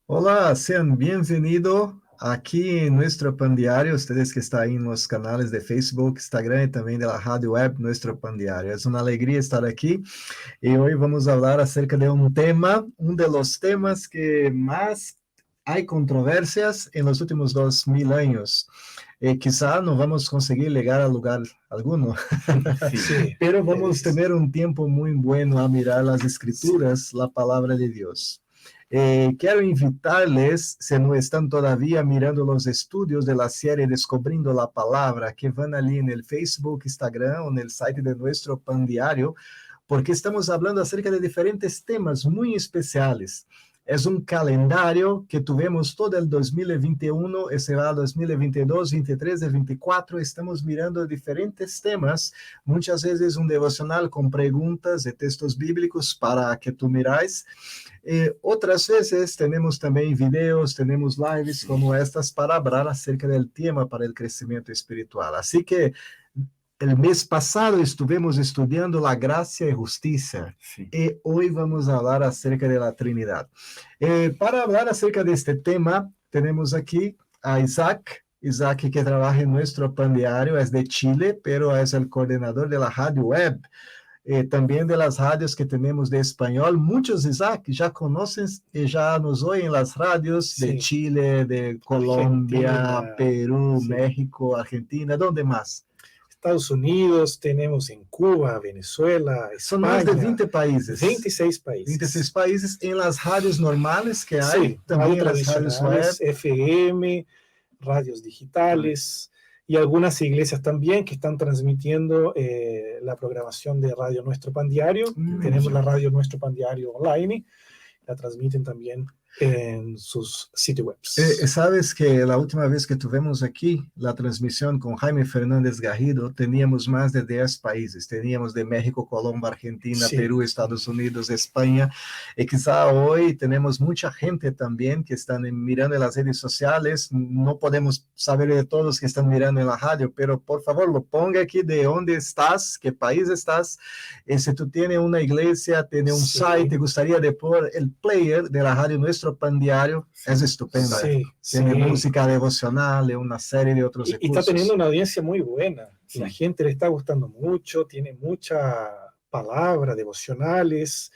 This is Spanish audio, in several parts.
Hola, sean bienvenidos aquí en nuestro Pan Diario, ustedes que están ahí en los canales de Facebook, Instagram y también de la radio web, nuestro Pan Diario. Es una alegría estar aquí y hoy vamos a hablar acerca de un tema, uno de los temas que más hay controversias en los últimos 2000 años. Quizá no vamos a conseguir llegar a lugar alguno, Sí, pero vamos a es, tener un tiempo muy bueno a mirar las sí, escrituras, la palabra de Dios. Quiero invitarles, si no están todavía mirando los estudios de la serie Descubriendo la Palabra, que van allí en el Facebook, Instagram o en el site de nuestro Pan Diario, porque estamos hablando acerca de diferentes temas muy especiales. Es un calendario que tuvimos todo el 2021, ese va 2022, 23 y 24. Estamos mirando diferentes temas, muchas veces un devocional con preguntas de textos bíblicos para que tú miráis. Otras veces tenemos también videos, tenemos lives como estas para hablar acerca del tema para el crecimiento espiritual. Así que el mes pasado estuvimos estudiando la gracia y justicia sí. y hoy vamos a hablar acerca de la Trinidad. Para hablar acerca de este tema, tenemos aquí a Isaac. Isaac que trabaja en nuestro Pan Diario, es de Chile, pero es el coordinador de la radio web. También de las radios que tenemos de español. Muchos, Isaac, ya conocen y ya nos oyen las radios de sí. Chile, de Colombia, Argentina, Perú, sí. México, Argentina, ¿dónde más? Estados Unidos, tenemos en Cuba, Venezuela, Son más de España, 20 países. 26 26 países. países en las radios normales que hay, Sí, radio también en las radios web. tradicionales, FM, radios digitales y algunas iglesias también que están transmitiendo la programación de Radio Nuestro Pan Diario. Tenemos la Radio Nuestro Pan Diario online, la transmiten también en sus sitios web. Sabes que la última vez que tuvimos aquí la transmisión con Jaime Fernández Garrido, teníamos más de 10 países. Teníamos de México, Colombia, Argentina, Sí, Perú, Estados Unidos, España. Y quizá hoy tenemos mucha gente también que están mirando en las redes sociales. No podemos saber de todos que están mirando en la radio, pero por favor lo ponga aquí de dónde estás, qué país estás. Si tú tienes una iglesia, tienes un site, te sí, gustaría de poner el player de la radio Nuestro Pan Diario, es estupenda. sí, Tiene sí. música devocional, una serie de otros Y está teniendo recursos. una audiencia muy buena. La Sí. gente le está gustando mucho, tiene mucha palabra, devocionales,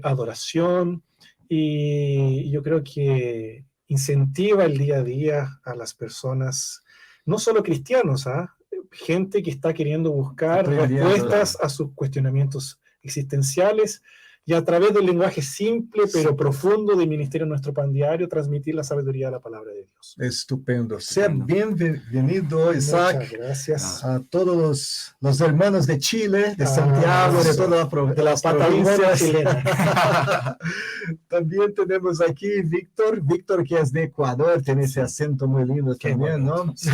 adoración, y yo creo que incentiva el día a día a las personas, no solo cristianos, ¿ah? Gente que está queriendo buscar Aprendiendo. respuestas a sus cuestionamientos existenciales y a través del lenguaje simple pero profundo del Ministerio Nuestro Pan Diario transmitir la sabiduría de la palabra de Dios. Estupendo. Sea bienvenido, Muchas Isaac, gracias. a todos los hermanos de Chile, de Santiago, de Eso, toda de la las Patagonia provincias. chilena. También tenemos aquí Víctor que es de Ecuador, tiene ese Sí, acento muy lindo Qué también, bonito. ¿no? sí,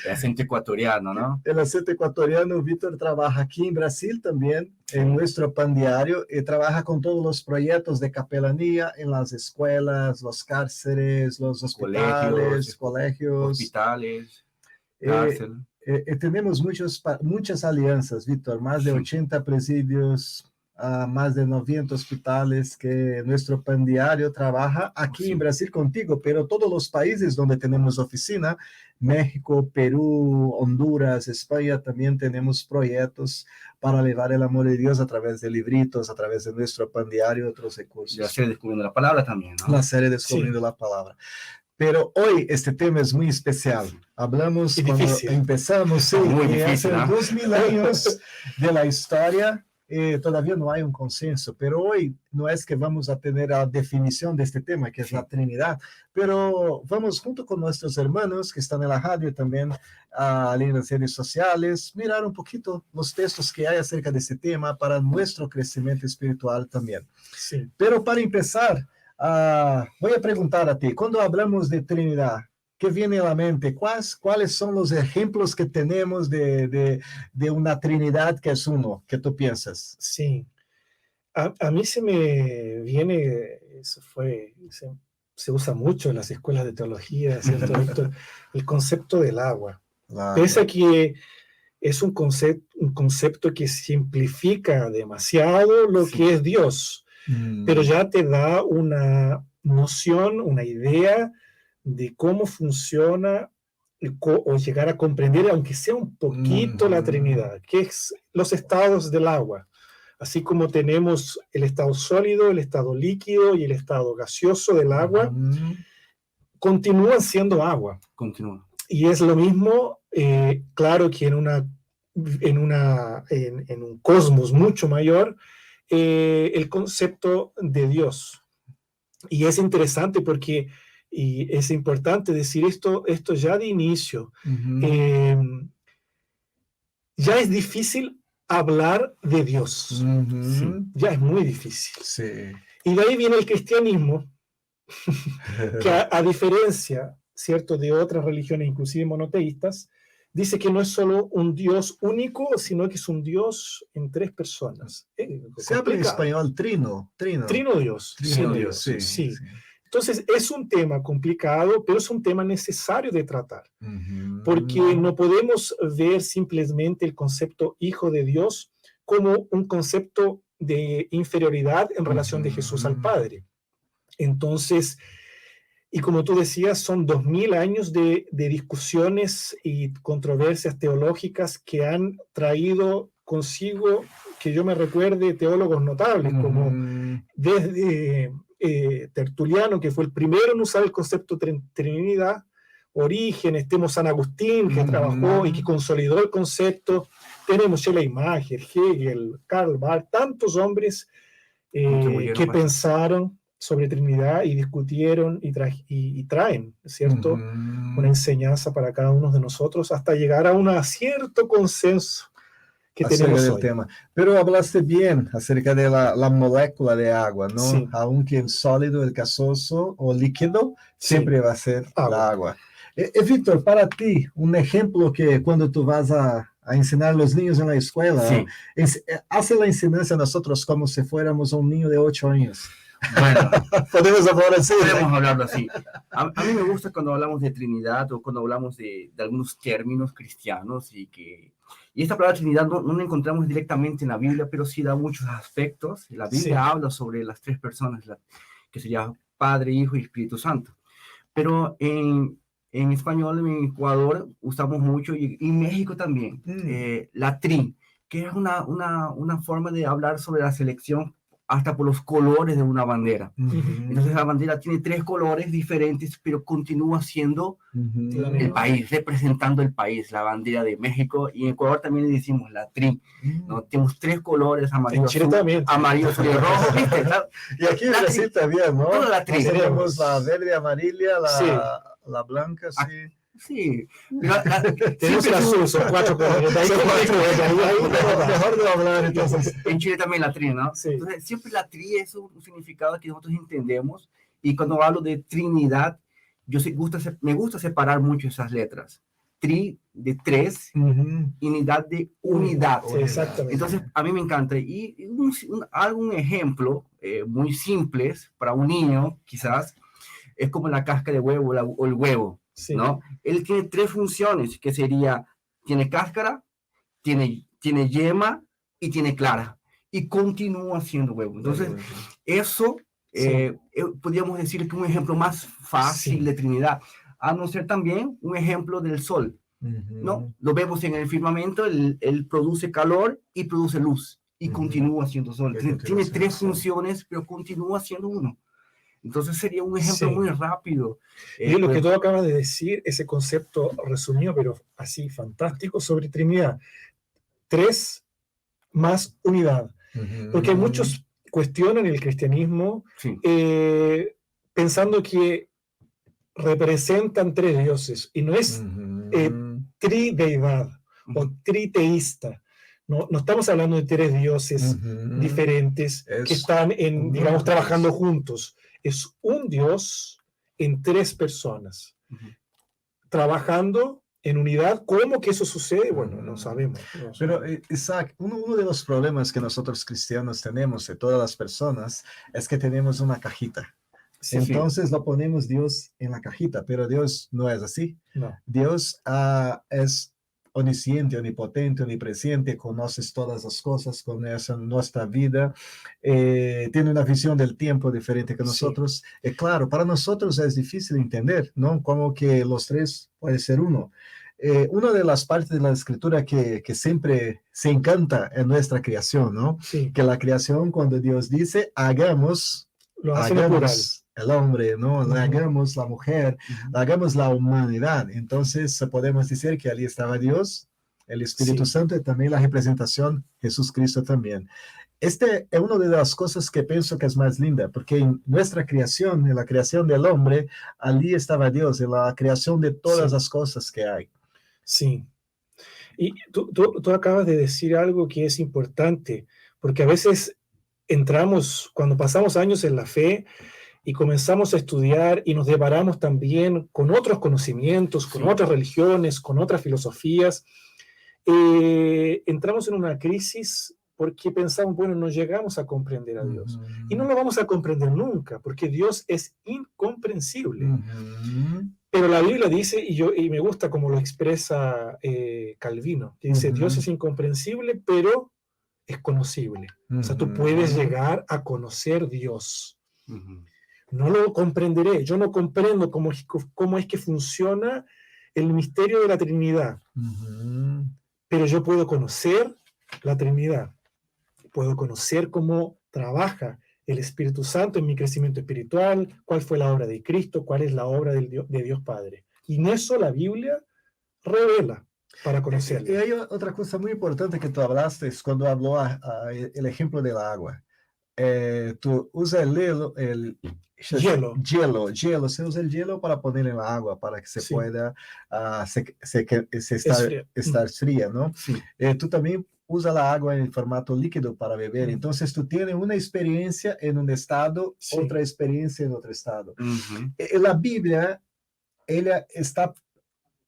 el acento ecuatoriano, ¿no? El acento ecuatoriano, Víctor trabaja aquí en Brasil también, en nuestro Pan Diario, y trabaja con todos los proyectos de capelanía en las escuelas, los cárceles, los hospitales, colegios. Hospitales, Eh, cárcel. Tenemos muchas alianzas, Víctor, más de 80 presidios, más de 90 hospitales que nuestro Pan Diario trabaja aquí en Brasil contigo, pero todos los países donde tenemos oficina, México, Perú, Honduras, España, también tenemos proyectos para llevar el amor de Dios a través de libritos, a través de nuestro Pan Diario y otros recursos. Ya sé, descubriendo la palabra también, ¿no? La serie Descubriendo la Palabra. Pero hoy este tema es muy especial. Hablamos Y cuando difícil. empezamos, sí, Muy que difícil, hace ¿no? 2000 años de la historia, todavía no hay un consenso, pero hoy no es que vamos a tener la definición de este tema, que es la Trinidad, pero vamos junto con nuestros hermanos que están en la radio también, en las redes sociales, mirar un poquito los textos que hay acerca de este tema para nuestro crecimiento espiritual también. Sí. Pero para empezar, voy a preguntar a ti, cuando hablamos de Trinidad, ¿qué viene a la mente? ¿Cuáles son los ejemplos que tenemos de una Trinidad que es uno? ¿Qué tú piensas? Sí. A mí se me viene, se usa mucho en las escuelas de teología, ¿cierto, Víctor? El concepto del agua. Pese a que es un concepto que simplifica demasiado lo que es Dios. pero ya te da una noción, una idea de cómo funciona o llegar a comprender, aunque sea un poquito, la Trinidad, que es los estados del agua. Así como tenemos el estado sólido, el estado líquido y el estado gaseoso del agua, continúan siendo agua. Continúa. Y es lo mismo, claro que en un cosmos mucho mayor, el concepto de Dios. Y es interesante porque, y es importante decir esto ya de inicio, ya es difícil hablar de Dios. Sí. Ya es muy difícil. Sí. Y de ahí viene el cristianismo, que a diferencia, ¿cierto?, de otras religiones, inclusive monoteístas, dice que no es solo un Dios único, sino que es un Dios en tres personas. Se habla en español trino. Trino Dios. Trino Dios, sí. Sí. Entonces, es un tema complicado, pero es un tema necesario de tratar, porque no podemos ver simplemente el concepto Hijo de Dios como un concepto de inferioridad en relación de Jesús al Padre. Entonces, y como tú decías, son 2000 años de discusiones y controversias teológicas que han traído consigo, que yo me recuerde, teólogos notables, como desde Tertuliano, que fue el primero en usar el concepto Trinidad, Orígenes, tenemos San Agustín, que trabajó y que consolidó el concepto, tenemos Schleiermacher, Hegel, Karl Barth, tantos hombres que pensaron sobre Trinidad y discutieron y traen, ¿cierto?, una enseñanza para cada uno de nosotros hasta llegar a un cierto consenso que tenemos del hoy. tema. Pero hablaste bien acerca de la molécula de agua, ¿no? Sí. Aunque el sólido, el gaseoso o líquido siempre va a ser la agua. Víctor, para ti, un ejemplo que cuando tú vas a enseñar a los niños en la escuela, sí, hace la enseñanza a nosotros como si fuéramos un niño de 8 años. Bueno, podemos hablar así. Podemos hablarlo así. A mí me gusta cuando hablamos de Trinidad o cuando hablamos de algunos términos cristianos y esta palabra Trinidad no la encontramos directamente en la Biblia, pero sí da muchos aspectos. La Biblia habla sobre las tres personas, que sería Padre, Hijo y Espíritu Santo. Pero en español, en Ecuador, usamos mucho, y en México también, la tri, que es una forma de hablar sobre la selección hasta por los colores de una bandera. Entonces la bandera tiene 3 colores diferentes, pero continúa siendo el país, representando el país, la bandera de México, y en Ecuador también le decimos la tri, ¿no? Tenemos 3 colores, amarillo, azul y rojo, ¿viste? Y aquí en Brasil también, ¿no? Toda la tri. Tenemos la verde, amarilla, la blanca, sí. Sí, tenemos el azul, son 4 colores. Mejor de hablar, entonces. En Chile también la tri, ¿no? Sí. Entonces, siempre la tri es un significado que nosotros entendemos, y cuando hablo de Trinidad, me gusta separar mucho esas letras. Tri de 3, unidad de unidad. Sí, exactamente. Entonces, a mí me encanta. Y algún ejemplo muy simple para un niño, quizás, es como la cáscara de huevo o el huevo. Sí. ¿No? Él tiene 3 funciones, que sería, tiene cáscara, tiene yema y tiene clara, y continúa siendo huevo. Entonces, eso podríamos decir que es un ejemplo más fácil de Trinidad, a no ser también un ejemplo del sol, ¿no? Lo vemos en el firmamento, él produce calor y produce luz, y continúa siendo sol. Tiene 3 funciones, pero continúa siendo uno. Entonces sería un ejemplo muy rápido. Y lo que tú acabas de decir, ese concepto resumido, pero así fantástico, sobre Trinidad. 3 más unidad. Porque muchos cuestionan el cristianismo pensando que representan 3 dioses, y no es trideidad o triteísta. No estamos hablando de 3 dioses diferentes que están, digamos, trabajando juntos. Es un Dios en 3 personas, trabajando en unidad. ¿Cómo que eso sucede? Bueno, no sabemos. Pero, Isaac, uno de los problemas que nosotros cristianos tenemos, de todas las personas, es que tenemos una cajita. Entonces lo ponemos Dios en la cajita, pero Dios no es así. No. Dios es onisciente, onipotente, onipresente, conoces todas las cosas, conoce nuestra vida, tiene una visión del tiempo diferente que nosotros. Claro, para nosotros es difícil entender, ¿no? Como que los tres puede ser uno. Una de las partes de la escritura que siempre se encanta en nuestra creación, ¿no? Sí, Que la creación, cuando Dios dice, hagamos, lo hace en plural. el hombre, ¿no? Ujú. Hagamos la mujer, hagamos la humanidad. Entonces podemos decir que allí estaba Dios, el Espíritu Sí. Santo y también la representación Jesús Cristo también. Este es una de las cosas que pienso que es más linda, porque en nuestra creación, en la creación del hombre, allí estaba Dios, en la creación de todas Sí. las cosas que hay. Sí. Y tú acabas de decir algo que es importante, porque a veces entramos, cuando pasamos años en la fe y comenzamos a estudiar y nos deparamos también con otros conocimientos, con Sí. otras religiones, con otras filosofías, entramos en una crisis porque pensamos, bueno, no llegamos a comprender a Dios. Y no lo vamos a comprender nunca, porque Dios es incomprensible. Pero la Biblia dice, y me gusta como lo expresa Calvino, que dice, Dios es incomprensible, pero es conocible. O sea, tú puedes llegar a conocer Dios. Ujú. No lo comprenderé, yo no comprendo cómo es que funciona el misterio de la Trinidad, pero yo puedo conocer la Trinidad, puedo conocer cómo trabaja el Espíritu Santo en mi crecimiento espiritual, cuál fue la obra de Cristo, cuál es la obra de Dios Padre. Y en eso la Biblia revela para Y conocerla. hay otra cosa muy importante que tú hablaste, es cuando habló el ejemplo del agua. Tú usas hielo, se usa el hielo para poner en la agua, para que se Sí. pueda Esfriar. estar fría, ¿no? Sí. Tú también usas la agua en formato líquido para beber, entonces tú tienes una experiencia en un estado, Sí. otra experiencia en otro estado. Ujú. La Biblia, ella está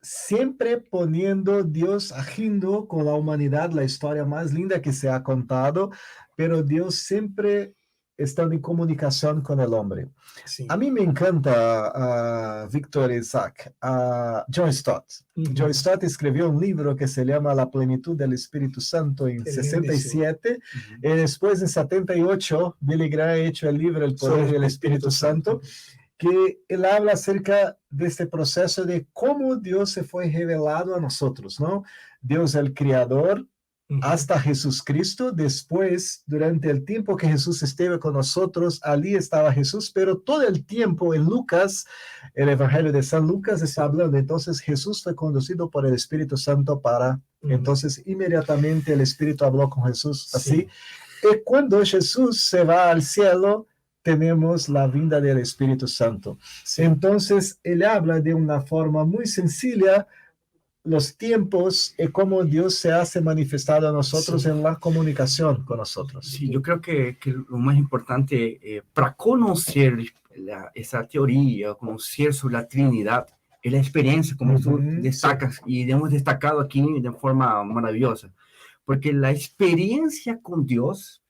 siempre poniendo Dios agindo con la humanidad, la historia más linda que se ha contado, pero Dios siempre estando en comunicación con el hombre. Sí. A mí me encanta Víctor Isaac, John Stott. John Stott escribió un libro que se llama La plenitud del Espíritu Santo en 67, y después en 78 Billy Graham ha hecho el libro El poder del Espíritu Santo, que él habla acerca de este proceso de cómo Dios se fue revelado a nosotros, ¿no? Dios el creador hasta Jesús Cristo. Después, durante el tiempo que Jesús estuvo con nosotros, allí estaba Jesús, pero todo el tiempo en Lucas, el Evangelio de San Lucas está hablando, entonces Jesús fue conducido por el Espíritu Santo para, entonces inmediatamente el Espíritu habló con Jesús así. Y cuando Jesús se va al cielo, tenemos la vinda del Espíritu Santo. Sí. Entonces, él habla de una forma muy sencilla los tiempos y cómo Dios se hace manifestado a nosotros en la comunicación con nosotros. Sí, yo creo que lo más importante para conocer esa teoría, conocer sobre la Trinidad, es la experiencia, como tú destacas, y hemos destacado aquí de forma maravillosa, porque la experiencia con Dios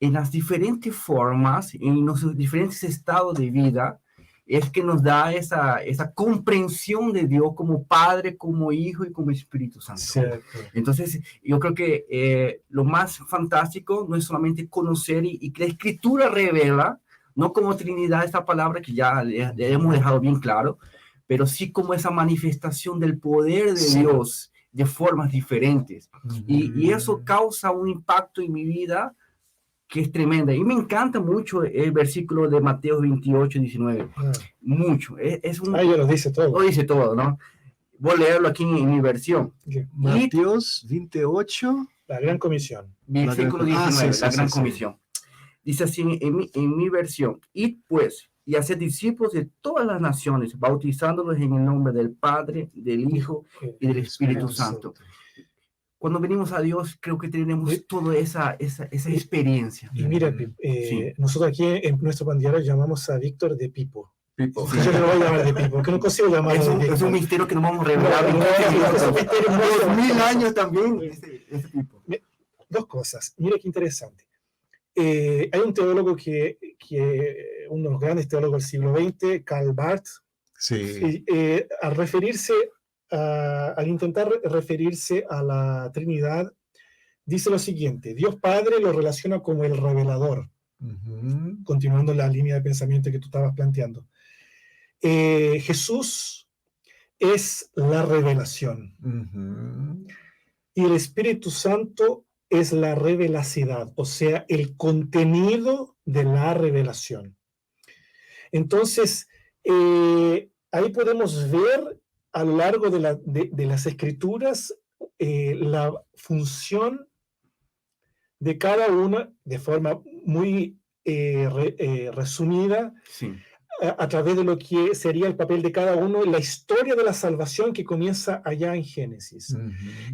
en las diferentes formas, en los diferentes estados de vida, es que nos da esa comprensión de Dios como Padre, como Hijo y como Espíritu Santo. Cierto. Entonces, yo creo que lo más fantástico no es solamente conocer y que la Escritura revela, no como Trinidad, esta palabra que ya le hemos dejado bien claro, pero sí como esa manifestación del poder de Dios de formas diferentes. Y eso causa un impacto en mi vida que es tremenda. Y me encanta mucho el versículo de Mateo 28, 19. Mucho. Ya lo dice todo. Lo dice todo, ¿no? Voy a leerlo aquí en mi versión. Mateo 28. La Gran Comisión. Versículo 19, la Gran Comisión. Dice así en mi versión. Id pues y haced discípulos de todas las naciones, bautizándolos en el nombre del Padre, del Hijo y del Espíritu Santo. Cuando venimos a Dios, creo que tenemos toda esa experiencia. Y mira, nosotros aquí en nuestro pandillero llamamos a Víctor de Pipo. Pipo. Sí. Yo le voy a llamar de Pipo, que no consigo llamarlo de Pipo. Es un misterio que nos vamos a revelar. Es un misterio muy 2000 años también. Ese Pipo. Dos cosas. Mira qué interesante. Hay un teólogo uno de los grandes teólogos del siglo XX, Karl Barth, al referirse al intentar referirse a la Trinidad, dice lo siguiente: Dios Padre lo relaciona como el revelador, continuando la línea de pensamiento que tú estabas planteando. Jesús es la revelación, y el Espíritu Santo es la revelacidad, o sea, el contenido de la revelación. Entonces, ahí podemos ver a lo largo de las Escrituras la función de cada una de forma muy resumida, Sí. a través de lo que sería el papel de cada uno en la historia de la salvación que comienza allá en Génesis.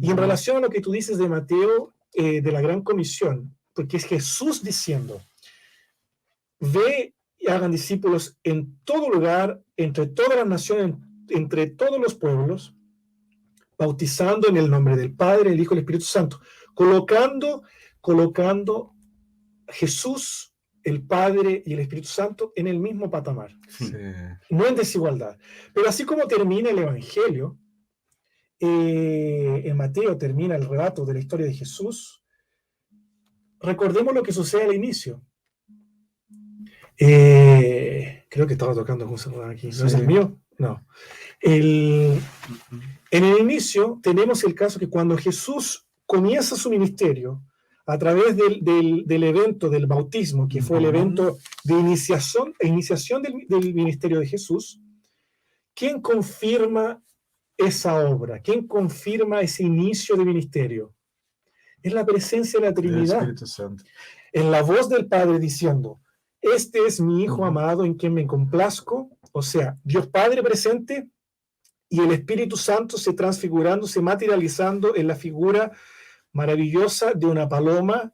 Y en relación a lo que tú dices de Mateo, de la Gran Comisión, porque es Jesús diciendo: ve y hagan discípulos en todo lugar, entre todas las naciones, entre todos los pueblos, bautizando en el nombre del Padre, el Hijo y el Espíritu Santo, colocando Jesús, el Padre y el Espíritu Santo en el mismo patamar, Sí. no en desigualdad. Pero así como termina el Evangelio, en Mateo termina el relato de la historia de Jesús, recordemos lo que sucede al inicio. Creo que estaba tocando un celular aquí. ¿No es el mío? No. En el inicio tenemos el caso que cuando Jesús comienza su ministerio, a través del evento del bautismo, que fue el evento de iniciación del ministerio de Jesús, ¿quién confirma esa obra? ¿Quién confirma ese inicio de ministerio? Es la presencia de la Trinidad. El Espíritu Santo. En la voz del Padre diciendo: este es mi Hijo amado en quien me complazco. O sea, Dios Padre presente y el Espíritu Santo se transfigurando, se materializando en la figura maravillosa de una paloma.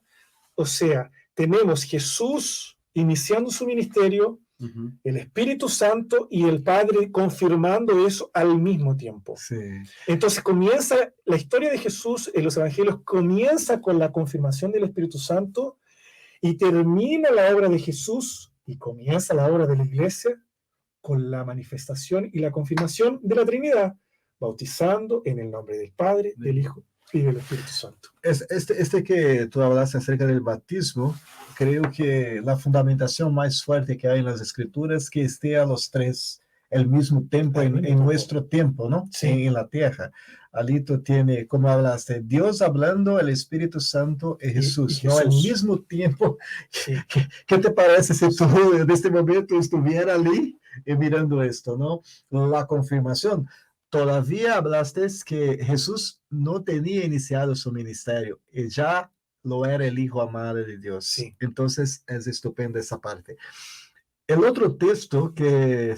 O sea, tenemos Jesús iniciando su ministerio, el Espíritu Santo y el Padre confirmando eso al mismo tiempo. Sí. Entonces comienza la historia de Jesús en los evangelios, comienza con la confirmación del Espíritu Santo y termina la obra de Jesús y comienza la obra de la iglesia con la manifestación y la confirmación de la Trinidad, bautizando en el nombre del Padre, del Hijo y del Espíritu Santo. Este que tú hablaste acerca del bautismo, creo que la fundamentación más fuerte que hay en las Escrituras es que esté a los tres al mismo tiempo en nuestro tiempo, ¿no? Sí. En la tierra. Alito tiene, como hablaste, Dios hablando, el Espíritu Santo y Jesús, y ¿no? Al Jesús. mismo tiempo. Sí. ¿Qué te parece si tú en este momento estuviera allí mirando esto, ¿no? La confirmación. Todavía hablaste que Jesús no tenía iniciado su ministerio y ya lo era el Hijo amado de Dios. Sí. Entonces es estupenda esa parte. El otro texto que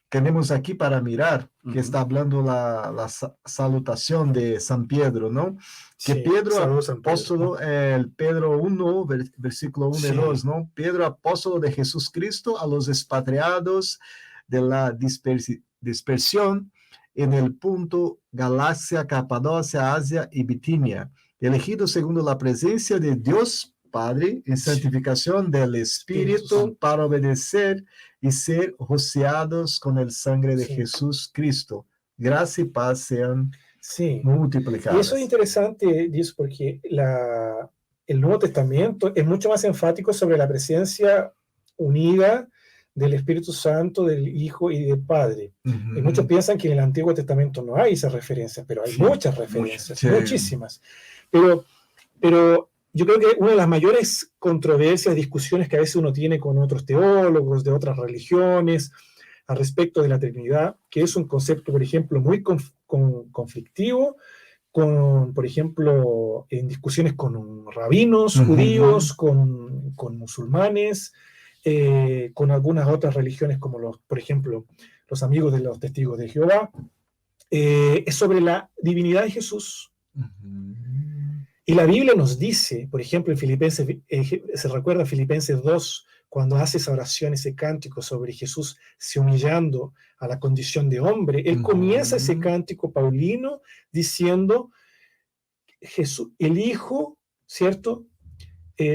tenemos aquí para mirar, que está hablando la salutación de San Pedro, ¿no? Que Sí, Pedro, saludos, San Pedro. apóstolo, el Pedro 1, versículo 1 y Sí. 2, ¿no? Pedro, apóstolo de Jesucristo, a los expatriados de la dispersión en el punto Galacia, Capadocia, Asia y Bitinia, elegidos segundo la presencia de Dios Padre en santificación del Espíritu para obedecer y ser rociados con el sangre de Jesús Cristo. Gracia y paz sean multiplicadas. Y eso es interesante, Dios, porque el Nuevo Testamento es mucho más enfático sobre la presencia unida del Espíritu Santo, del Hijo y del Padre. Y muchos piensan que en el Antiguo Testamento no hay esas referencias, pero hay muchas referencias, muchísimas. Pero yo creo que una de las mayores controversias, discusiones que a veces uno tiene con otros teólogos de otras religiones al respecto de la Trinidad, que es un concepto, por ejemplo, muy conflictivo, por ejemplo, en discusiones con rabinos judíos, con musulmanes, con algunas otras religiones como por ejemplo, los amigos de los testigos de Jehová, es sobre la divinidad de Jesús. Y la Biblia nos dice, por ejemplo, en Filipenses, se recuerda en Filipenses 2, cuando hace esa oración, ese cántico sobre Jesús se humillando a la condición de hombre, él comienza ese cántico paulino diciendo, Jesús, el Hijo, ¿cierto?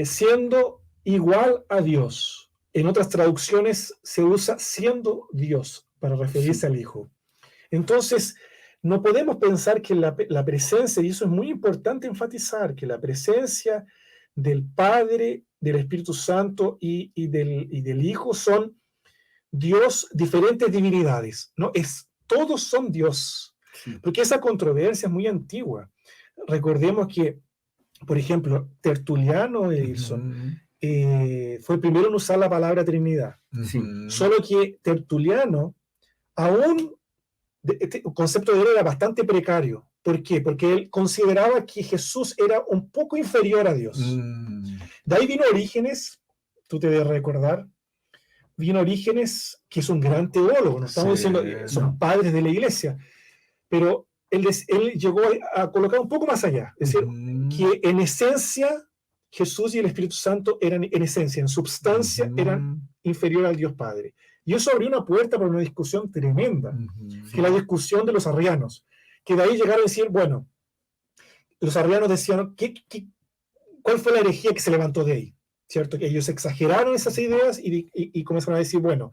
Siendo igual a Dios. En otras traducciones se usa siendo Dios para referirse al Hijo. Entonces, no podemos pensar que la presencia, y eso es muy importante enfatizar, que la presencia del Padre, del Espíritu Santo y del Hijo son Dios, diferentes divinidades, ¿no? Todos son Dios, Sí. porque esa controversia es muy antigua. Recordemos que, por ejemplo, Tertuliano Edilson fue el primero en usar la palabra Trinidad. Sí. Solo que Tertuliano, aún el concepto de él era bastante precario. ¿Por qué? Porque él consideraba que Jesús era un poco inferior a Dios. De ahí vino Orígenes, tú te debes recordar, vino Orígenes, que es un gran teólogo, no estamos diciendo son padres de la iglesia, pero él llegó a colocar un poco más allá, es decir, que en esencia Jesús y el Espíritu Santo eran en esencia, en substancia, eran inferior al Dios Padre. Y eso abrió una puerta para una discusión tremenda, que es la discusión de los arrianos, que de ahí llegaron a decir, bueno, los arrianos decían, ¿cuál fue la herejía que se levantó de ahí? ¿Cierto? Que ellos exageraron esas ideas y comenzaron a decir, bueno,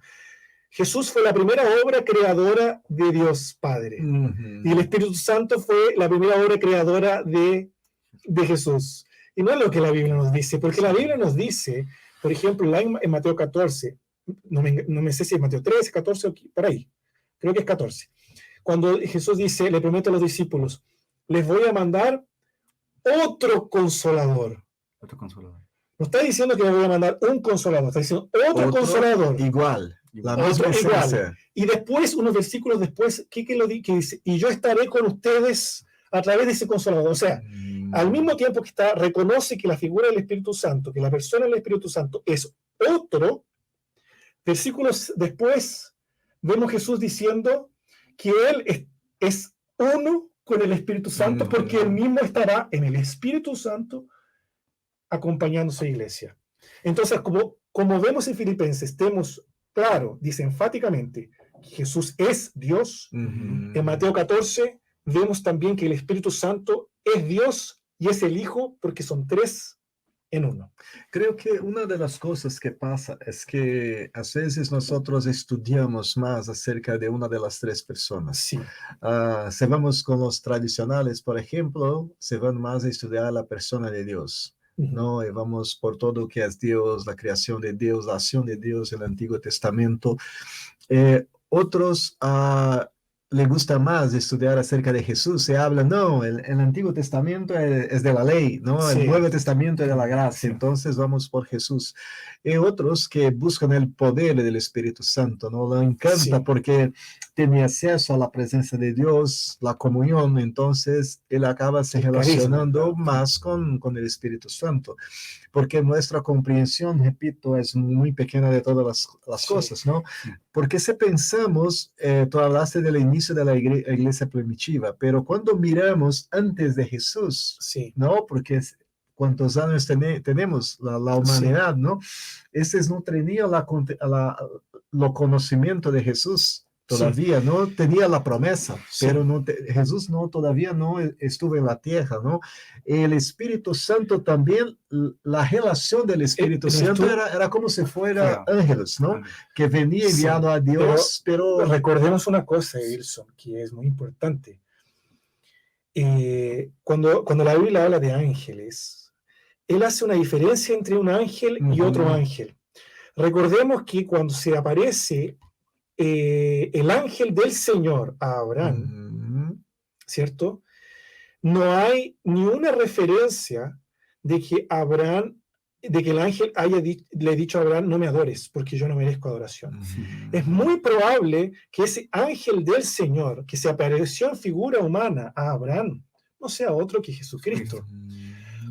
Jesús fue la primera obra creadora de Dios Padre, y el Espíritu Santo fue la primera obra creadora de Jesús. Y no es lo que la Biblia nos dice, porque la Biblia nos dice, por ejemplo, en Mateo 14, no me sé si es Mateo 13, 14 o por ahí, creo que es 14, cuando Jesús dice, le promete a los discípulos, les voy a mandar otro consolador. Otro consolador. No está diciendo que le voy a mandar un consolador, está diciendo otro consolador. Igual, la misma esencia. Y después, unos versículos después, ¿qué dice? Y yo estaré con ustedes a través de ese consolador. O sea, al mismo tiempo que reconoce que la figura del Espíritu Santo, que la persona del Espíritu Santo es otro, versículos después vemos Jesús diciendo que Él es uno con el Espíritu Santo, porque Él mismo estará en el Espíritu Santo acompañando a su iglesia. Entonces, como vemos en Filipenses, claro, dice enfáticamente que Jesús es Dios. En Mateo 14 vemos también que el Espíritu Santo es Dios y es el Hijo, porque son tres en uno. Creo que una de las cosas que pasa es que a veces nosotros estudiamos más acerca de una de las tres personas. Sí. Si vamos con los tradicionales, por ejemplo, se van más a estudiar la persona de Dios. ¿No? Y vamos por todo lo que es Dios, la creación de Dios, la acción de Dios en el Antiguo Testamento. Otros les gusta más estudiar acerca de Jesús. Se habla, no, el Antiguo Testamento es de la ley, ¿no? Sí. El Nuevo Testamento es de la gracia, entonces vamos por Jesús. Y otros que buscan el poder del Espíritu Santo, ¿no? Lo encanta porque tiene acceso a la presencia de Dios, la comunión, entonces él acaba se relacionando más con el Espíritu Santo, porque nuestra comprensión, repito, es muy pequeña de todas las cosas, ¿no? Porque si pensamos, tú hablaste del inicio de la iglesia primitiva, pero cuando miramos antes de Jesús, ¿no? Porque cuántos años tenemos la humanidad, ¿no? Estos no tenían lo conocimiento de Jesús. Todavía no tenía la promesa, pero Jesús todavía no estuvo en la tierra, ¿no? El Espíritu Santo también, la relación del Espíritu Santo era como si fuera ángeles, ¿no? Que venía enviado a Dios, pero... Recordemos una cosa, Wilson, que es muy importante. Cuando la Biblia habla de ángeles, él hace una diferencia entre un ángel y otro ángel. Recordemos que cuando se aparece el ángel del Señor a Abraham, ¿cierto? No hay ni una referencia de que el ángel le ha dicho a Abraham, no me adores, porque yo no merezco adoración. Es muy probable que ese ángel del Señor, que se apareció en figura humana a Abraham, no sea otro que Jesucristo.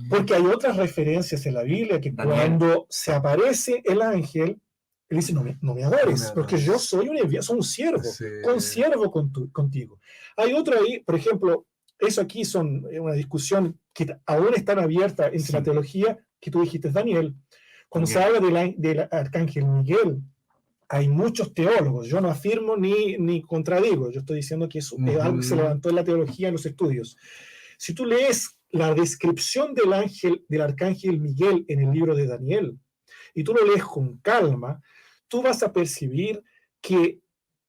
Porque hay otras referencias en la Biblia que cuando se aparece el ángel, él dice, no me adores, porque yo soy un siervo, consiervo contigo. Hay otro ahí, por ejemplo, eso aquí son una discusión que aún está abierta entre la teología, que tú dijiste, Daniel. Cuando se habla del arcángel Miguel, hay muchos teólogos, yo no afirmo ni contradigo, yo estoy diciendo que eso es algo que se levantó en la teología, en los estudios. Si tú lees la descripción del arcángel Miguel en el libro de Daniel, y tú lo lees con calma, tú vas a percibir que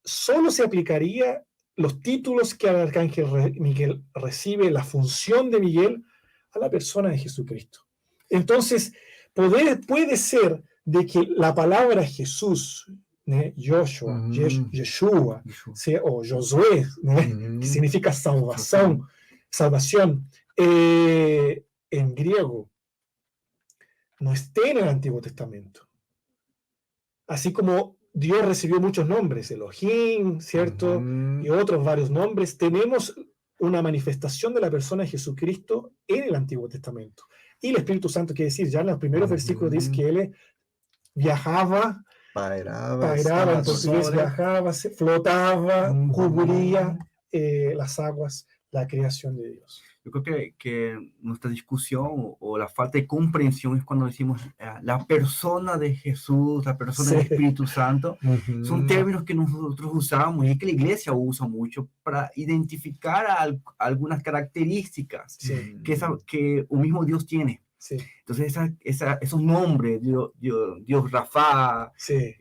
solo se aplicaría los títulos que el arcángel Miguel recibe, la función de Miguel, a la persona de Jesucristo. Entonces, puede ser de que la palabra Jesús, Joshua, Yeshua, ¿sí? O Josué, que significa salvación, en griego, no esté en el Antiguo Testamento. Así como Dios recibió muchos nombres, Elohim, ¿cierto? Y otros varios nombres, tenemos una manifestación de la persona de Jesucristo en el Antiguo Testamento. Y el Espíritu Santo, quiere decir, ya en los primeros versículos dice que él viajaba, pairaba en portugués, viajaba, flotaba, cubría las aguas, la creación de Dios. Yo creo que nuestra discusión o la falta de comprensión es cuando decimos la persona de Jesús, la persona del Espíritu Santo. Son términos que nosotros usamos y que la iglesia usa mucho para identificar algunas características que un mismo Dios tiene. Sí. Entonces, esos nombres, Dios Rafa,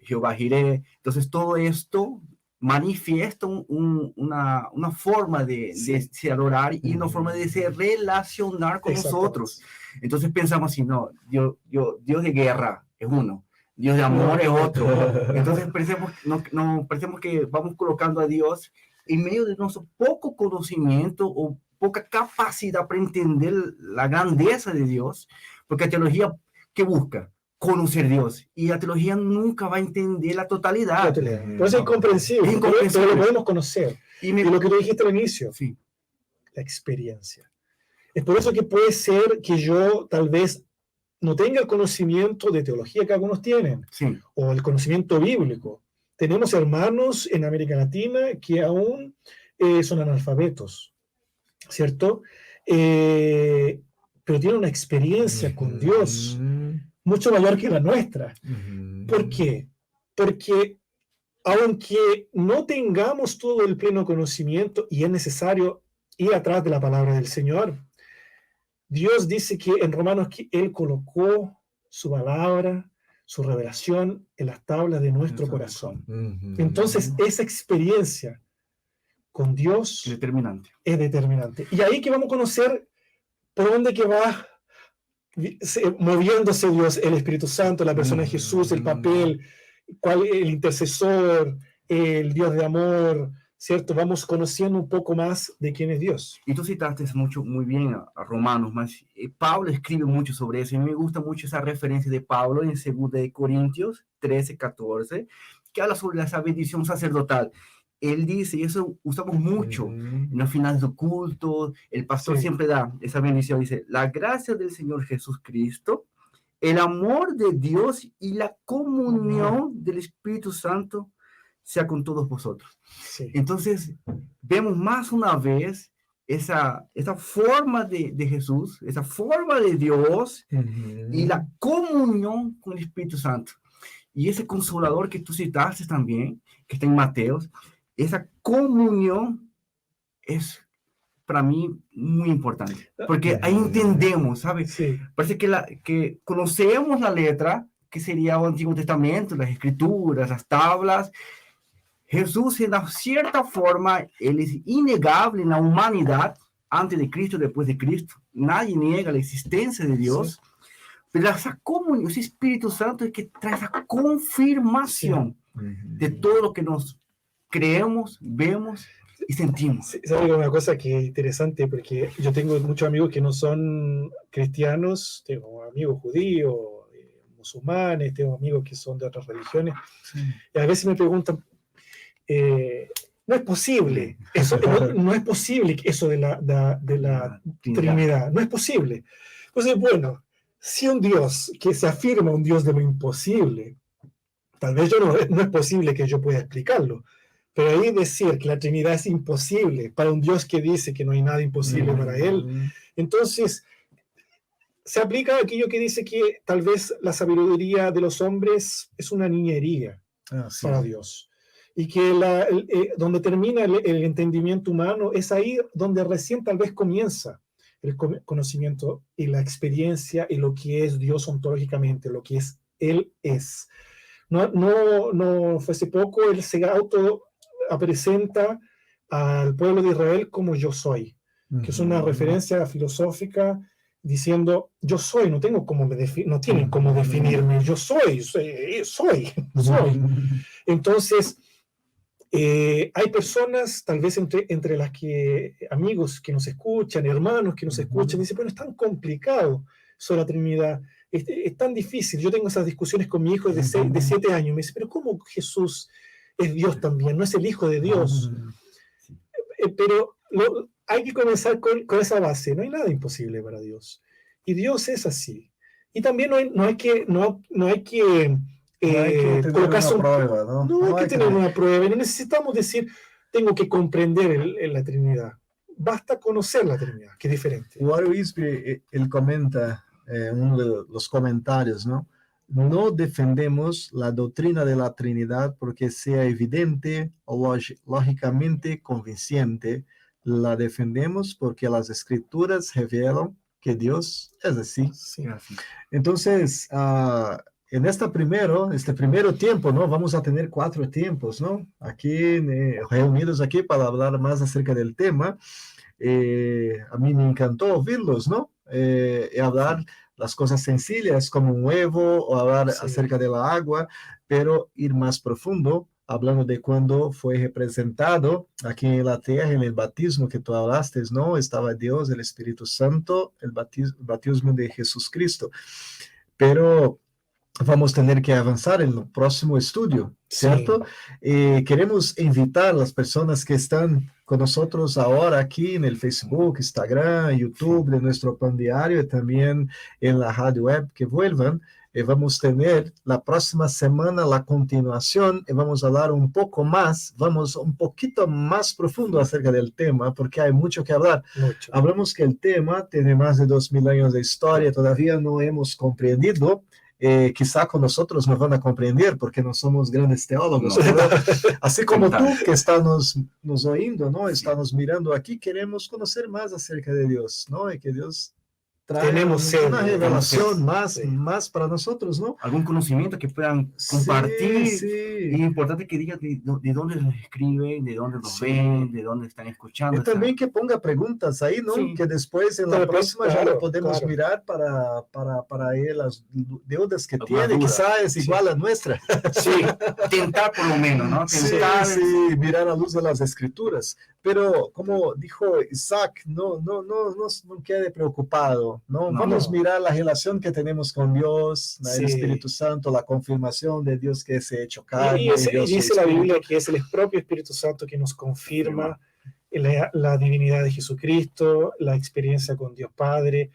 Jehová Jireh, entonces todo esto manifiesta una forma de se adorar y una forma de se relacionar con nosotros. Entonces pensamos así, no, Dios de guerra es uno, Dios de amor es otro. Entonces parecemos que vamos colocando a Dios en medio de nuestro poco conocimiento o poca capacidad para entender la grandeza de Dios, porque la teología, ¿qué busca? Conocer Dios, y la teología nunca va a entender la totalidad. Pero es incomprensible, pero lo podemos conocer. Y lo que tú dijiste al inicio, la experiencia. Es por eso que puede ser que yo tal vez no tenga el conocimiento de teología que algunos tienen, o el conocimiento bíblico. Tenemos hermanos en América Latina que aún son analfabetos, ¿cierto? Pero tienen una experiencia con Dios mucho mayor que la nuestra. ¿Por qué? Porque aunque no tengamos todo el pleno conocimiento y es necesario ir atrás de la palabra del Señor, Dios dice que en Romanos que Él colocó su palabra, su revelación en las tablas de nuestro corazón. Entonces, esa experiencia con Dios es determinante. Y ahí que vamos a conocer por dónde que va moviéndose Dios, el Espíritu Santo, la persona de Jesús, el papel, el intercesor, el Dios de amor, ¿cierto? Vamos conociendo un poco más de quién es Dios. Y tú citaste muy bien a Romanos, Pablo escribe mucho sobre eso, y a mí me gusta mucho esa referencia de Pablo en 2 Corintios 13:14, que habla sobre esa bendición sacerdotal. Él dice, y eso usamos mucho en los finales de culto, el pastor siempre da esa bendición, dice, la gracia del Señor Jesucristo, el amor de Dios y la comunión del Espíritu Santo sea con todos vosotros. Entonces, vemos más una vez esa forma de Jesús, esa forma de Dios y la comunión con el Espíritu Santo. Y ese consolador que tú citaste también, que está en Mateos, esa comunión es para mí muy importante, porque ahí entendemos, ¿sabes? Parece que conocemos la letra, que sería el Antiguo Testamento, las Escrituras, las tablas. Jesús, en cierta forma, él es innegable en la humanidad, antes de Cristo, después de Cristo. Nadie niega la existencia de Dios, pero esa comunión, ese Espíritu Santo es que trae esa confirmación de todo lo que nos creemos, vemos y sentimos. ¿Sabes una cosa que es interesante? Porque yo tengo muchos amigos que no son cristianos, tengo amigos judíos, musulmanes, tengo amigos que son de otras religiones, y a veces me preguntan, no es posible, eso, no es posible eso de la Trinidad, no es posible. Entonces, bueno, si un Dios que se afirma un Dios de lo imposible, tal vez no es posible que yo pueda explicarlo. Pero ahí decir que la Trinidad es imposible para un Dios que dice que no hay nada imposible para Él, entonces se aplica aquello que dice que tal vez la sabiduría de los hombres es una niñería para Dios. Y que donde termina el entendimiento humano es ahí donde recién tal vez comienza el conocimiento y la experiencia y lo que es Dios ontológicamente, lo que es Él es. No fue hace poco, Él se presenta al pueblo de Israel como yo soy, que es una referencia filosófica diciendo yo soy, no tengo cómo no tienen cómo definirme, yo soy. Entonces, hay personas, tal vez entre las que, amigos que nos escuchan, hermanos que nos escuchan, dicen, bueno, es tan complicado eso de la Trinidad, es tan difícil. Yo tengo esas discusiones con mi hijo de 7 años, me dice, pero ¿cómo Jesús es Dios también? ¿No es el Hijo de Dios? Pero hay que comenzar con esa base, no hay nada imposible para Dios. Y Dios es así. Y también no hay que tener una prueba, ¿no? No hay que tener una prueba, no necesitamos decir, tengo que comprender la Trinidad. Basta conocer la Trinidad, que es diferente. O Isby, él comenta en uno de los comentarios, ¿no? No defendemos la doctrina de la Trinidad porque sea evidente o lógicamente convincente. La defendemos porque las Escrituras revelan que Dios es así. Sí. Entonces, en este primero tiempo, ¿no? Vamos a tener 4 tiempos, ¿no? Aquí, reunidos aquí para hablar más acerca del tema. A mí me encantó oírlos, ¿no? Hablar las cosas sencillas como un huevo o hablar acerca de la agua, pero ir más profundo, hablando de cuando fue representado aquí en la tierra, en el bautismo que tú hablaste, ¿no? Estaba Dios, el Espíritu Santo, el bautismo de Jesucristo. Pero vamos a tener que avanzar en el próximo estudio, ¿cierto? Queremos invitar a las personas que están con nosotros ahora aquí en el Facebook, Instagram, YouTube de nuestro Pan Diario y también en la radio web que vuelvan. Vamos a tener la próxima semana la continuación y vamos a hablar un poco más, vamos un poquito más profundo acerca del tema porque hay mucho que hablar. Hablamos que el tema tiene más de 2000 años de historia, todavía no hemos comprendido. Quizá con nosotros nos van a comprender porque no somos grandes teólogos, pero así como tú que estás nos oyendo, ¿no? Estamos mirando aquí, queremos conocer más acerca de Dios, ¿no? Y que Dios trae una revelación más para nosotros, ¿no? Algún conocimiento que puedan compartir. Sí. Y es importante que digan de dónde nos escriben, de dónde nos ven, de dónde están escuchando. Y también que ponga preguntas ahí, ¿no? Sí. Que después en la próxima ya lo podemos mirar para él las dudas que tiene. Quizá es igual a nuestra. Sí, tentar por lo menos, ¿no? Tentar. Sí, mirar a luz de las Escrituras. Pero como dijo Isaac, no quede preocupado, ¿no? Vamos a mirar la relación que tenemos con Dios, el Espíritu Santo, la confirmación de Dios que se ha hecho carne. Y dice la Biblia que es el propio Espíritu Santo que nos confirma la divinidad de Jesucristo, la experiencia con Dios Padre.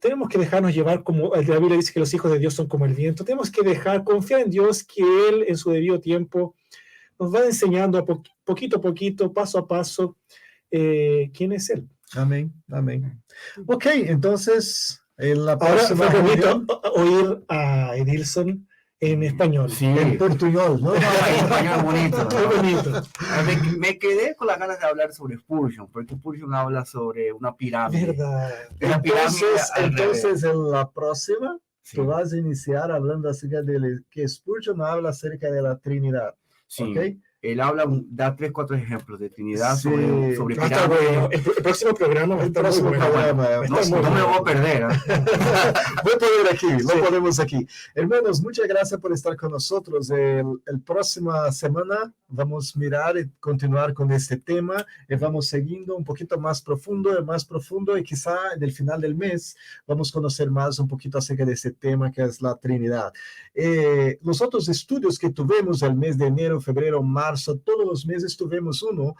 Tenemos que dejarnos llevar, como la Biblia dice que los hijos de Dios son como el viento, tenemos que confiar en Dios, que Él en su debido tiempo nos va enseñando poquito a poquito, paso a paso, quién es Él. Amén, amén. Ok, entonces, en la próxima ahora fue bonito oír a Edilson en español. Sí. En portuñol, ¿no? En español bonito. Muy bonito. Me quedé con las ganas de hablar sobre Spurgeon, porque Spurgeon habla sobre una pirámide. Verdad. Entonces, en la próxima, tú vas a iniciar hablando acerca de que Spurgeon habla acerca de la Trinidad. Sí. ¿Okay? Él da 3-4 ejemplos de Trinidad sobre pirámides. Bueno. El próximo programa va a estar muy bueno. No me lo voy a perder. Voy a poner aquí, lo ponemos aquí. Hermanos, muchas gracias por estar con nosotros. El próxima semana vamos a mirar y continuar con este tema y vamos siguiendo un poquito más profundo y quizá del final del mes vamos a conocer más un poquito acerca de este tema que es la Trinidad. Los otros estudios que tuvimos el mes de enero, febrero, marzo, todos los meses tuvimos uno.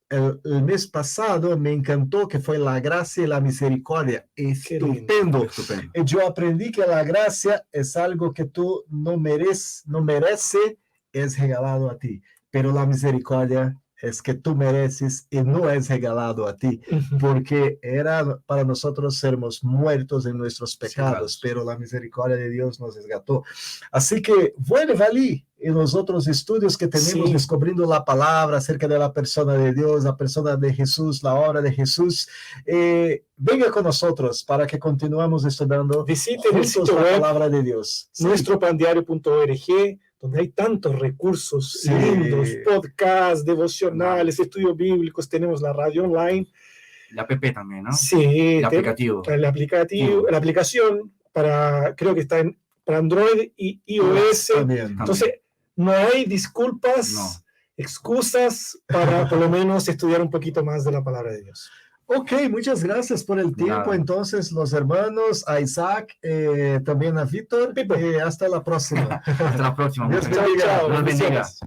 El mes pasado me encantó que fue la gracia y la misericordia. Estupendo. Yo aprendí que la gracia es algo que tú no mereces, es regalado a ti. Pero la misericordia es que tú mereces y no es regalado a ti, porque era para nosotros sermos muertos en nuestros pecados, pero la misericordia de Dios nos resgató. Así que vuelve allí en los otros estudios que tenemos descubriendo la palabra acerca de la persona de Dios, la persona de Jesús, la obra de Jesús. Venga con nosotros para que continuemos estudiando. Visiten el sitio la web, palabra de Dios. nuestropandiario.org, donde hay tantos recursos Sí. lindos, podcasts, devocionales, estudios bíblicos, tenemos la radio online. La app también, ¿no? Sí, El aplicativo. la aplicación creo que está para Android y iOS. También. Entonces, no hay disculpas, excusas para por lo menos estudiar un poquito más de la palabra de Dios. Ok, muchas gracias por el tiempo. Nada. Entonces, los hermanos, a Isaac, también a Víctor. Hasta la próxima. Hasta la próxima. Dios Muchas gracias. bendiga. Dios bendiga. Bendiciones.